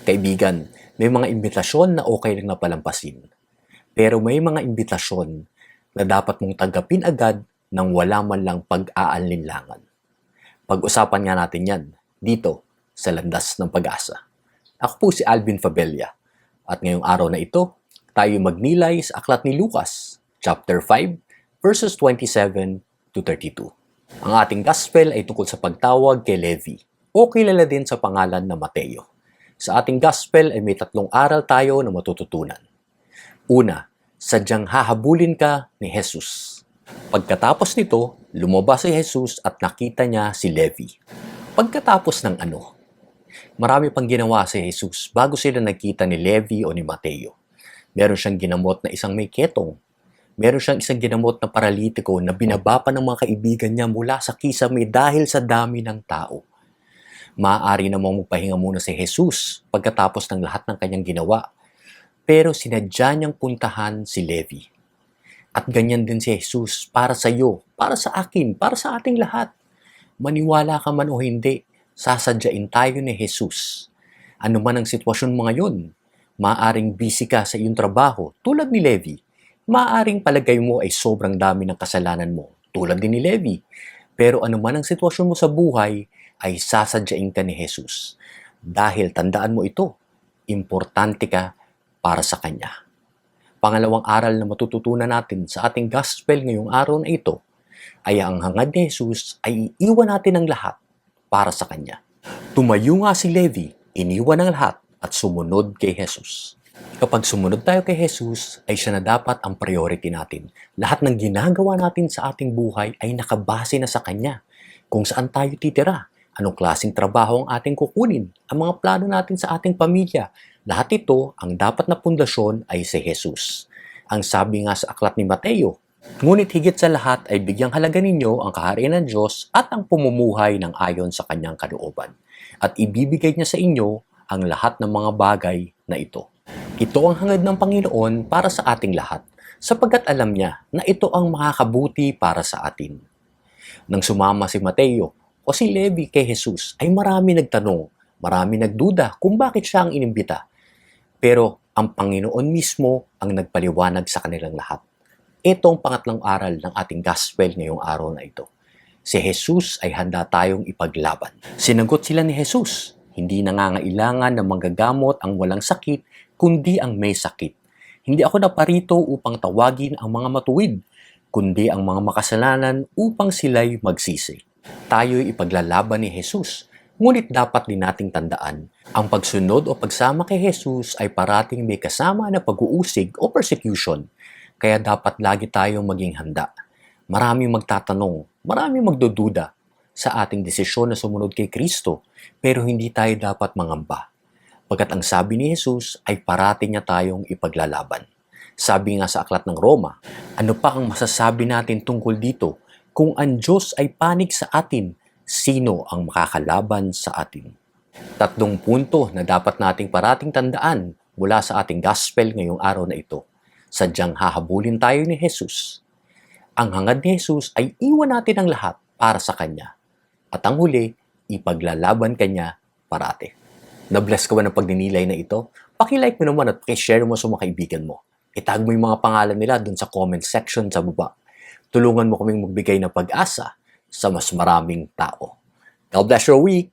Kaibigan, may mga imbitasyon na okay lang na palampasin. Pero may mga imbitasyon na dapat mong tanggapin agad nang wala man lang pag-aalinlangan. Pag-usapan nga natin yan dito sa Landas ng Pag-asa. Ako po si Alvin Fabella at ngayong araw na ito, tayo magnilay sa aklat ni Lucas, chapter 5, verses 27 to 32. Ang ating gospel ay tungkol sa pagtawag kay Levi o kilala din sa pangalan na Mateo. Sa ating gospel ay may tatlong aral tayo na matututunan. Una, sadyang hahabulin ka ni Jesus. Pagkatapos nito, lumabas si Jesus at nakita niya si Levi. Pagkatapos ng ano? Marami pang ginawa si Jesus bago sila nagkita ni Levi o ni Mateo. Meron siyang ginamot na isang may ketong. Meron siyang isang ginamot na paralitiko na binaba pa ng mga kaibigan niya mula sa kisame dahil sa dami ng tao. Maaari namang magpahinga muna si Jesus pagkatapos ng lahat ng kanyang ginawa. Pero sinadya niyang puntahan si Levi. At ganyan din si Jesus para sa iyo, para sa akin, para sa ating lahat. Maniwala ka man o hindi, sasadyain tayo ni Jesus. Ano man ang sitwasyon mo ngayon, maaaring busy ka sa iyong trabaho tulad ni Levi. Maaaring palagay mo ay sobrang dami ng kasalanan mo tulad din ni Levi. Pero ano man ang sitwasyon mo sa buhay, ay sasadyain ka ni Jesus. Dahil tandaan mo ito, importante ka para sa Kanya. Pangalawang aral na matututunan natin sa ating gospel ngayong araw na ito ay ang hangad ni Jesus ay iiwan natin ang lahat para sa Kanya. Tumayo nga si Levi, iniwan ang lahat at sumunod kay Jesus. Kapag sumunod tayo kay Jesus, ay siya na dapat ang priority natin. Lahat ng ginagawa natin sa ating buhay ay nakabase na sa Kanya. Kung saan tayo titira, anong klaseng trabaho ang ating kukunin, ang mga plano natin sa ating pamilya. Lahat ito, ang dapat na pundasyon ay si Jesus. Ang sabi nga sa aklat ni Mateo, ngunit higit sa lahat ay bigyang halaga ninyo ang kaharian ng Diyos at ang pumumuhay ng ayon sa kanyang kalooban. At ibibigay niya sa inyo ang lahat ng mga bagay na ito. Ito ang hangad ng Panginoon para sa ating lahat, sapagkat alam niya na ito ang makakabuti para sa atin. Nang sumama si Mateo o si Levi kay Jesus, ay marami nagtanong, marami nagduda kung bakit siya ang inimbita. Pero ang Panginoon mismo ang nagpaliwanag sa kanilang lahat. Ito ang pangatlong aral ng ating gospel ngayong araw na ito. Si Jesus ay handa tayong ipaglaban. Sinagot sila ni Jesus, hindi nangangailangan na manggagamot ang walang sakit, kundi ang may sakit. Hindi ako naparito upang tawagin ang mga matuwid, kundi ang mga makasalanan upang sila'y magsisi. Tayo'y ipaglalaban ni Jesus, ngunit dapat din nating tandaan, ang pagsunod o pagsama kay Jesus ay parating may kasama na pag-uusig o persecution, kaya dapat lagi tayong maging handa. Maraming magtatanong, maraming magdududa sa ating desisyon na sumunod kay Kristo, pero hindi tayo dapat mangamba. Pagkat ang sabi ni Jesus ay parating niya tayong ipaglalaban. Sabi nga sa aklat ng Roma, ano pa ang masasabi natin tungkol dito? Kung ang Diyos ay panig sa atin, sino ang makakalaban sa atin? Tatlong punto na dapat nating parating tandaan mula sa ating gospel ngayong araw na ito. Sadyang hahabulin tayo ni Jesus. Ang hangad ni Jesus ay iwan natin ang lahat para sa Kanya. At ang huli, ipaglalaban Kanya parati. Na-bless ka ba ng pagninilay na ito? Paki-like mo naman at paki-share mo sa mga kaibigan mo. Itag mo yung mga pangalan nila dun sa comment section sa baba. Tulungan mo kaming magbigay ng pag-asa sa mas maraming tao. God bless your week!